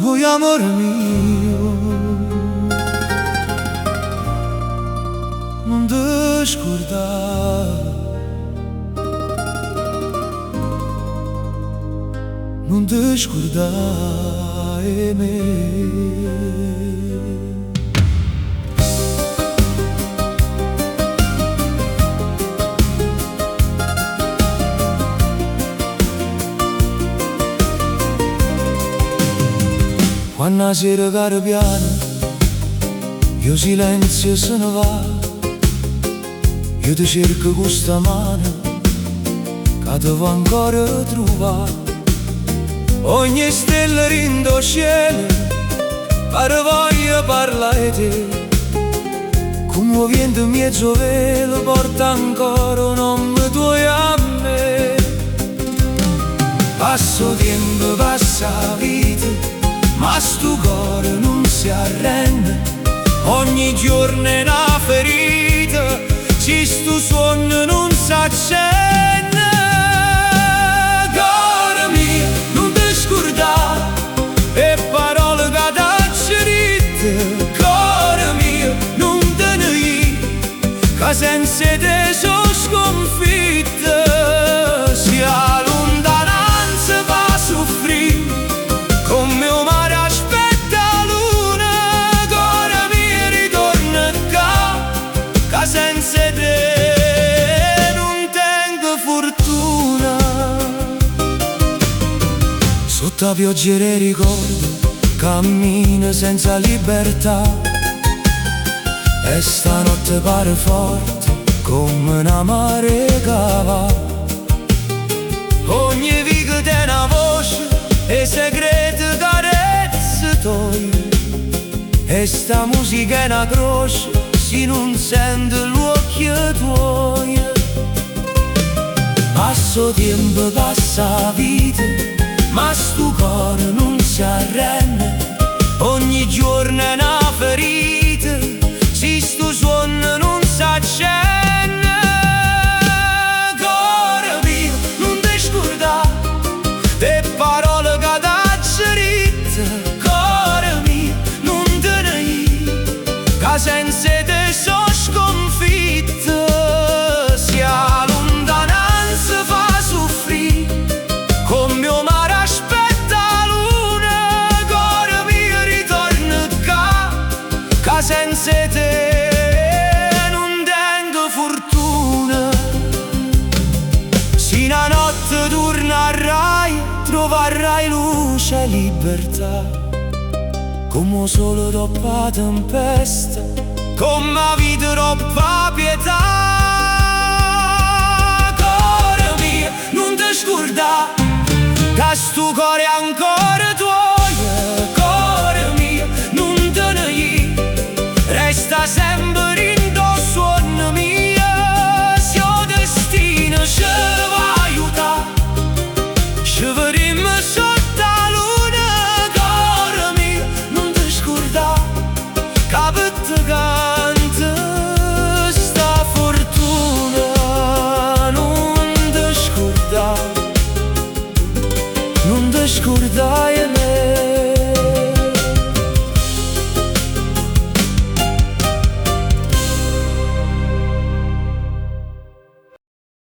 Oi amor mio, non te scordare, non te scordare me. Quando la sera cade piano, io silenzio se ne va. Io ti cerco con sta mano, che ti va ancora a trovare. Ogni stella rindo cielo, pare voglia parlare di te. Come vento mezzo velo, porta ancora un nome tuo a me. Passo tempo, passa vita, ma sto cuore non si arrende. Ogni giorno è una ferita, se sto sonno non si accende. Cuore mio, non ti scordare le parole che ti scritte. Cuore mio, non te ne ir, che senza te sono sconfitta. Si ha lontananza fa soffrire, come un mare aspetta luna. Cuore mio, ritorna qua, che senza te non tengo fortuna. Sotto la pioggia dei ricordi cammino senza libertà, e stanotte pare forte come una mare che va. Ogni viga è una voce e segreti carezze tue, e sta musica è una croce se non sente l'occhio tuoi. Passo tempo, passa vita, ma sto cuore non si arrende. Ogni giorno è una ferita, se sto sonno non si accende. Cuore mio, non ti scordare le parole che ti scritte. Cuore mio, non te ne ir, che senza te sono sconfitta. Si ha lontananza fa soffrire, come un mare aspetta luna. Cuore mio, ritorna qua, che senza te non tengo fortuna. Se una notte tornerai, troverai luce e libertà, come solo dopo la tempesta, come la vita dopo la pietà. Cuore mio, non ti scordare che sto cuore ancora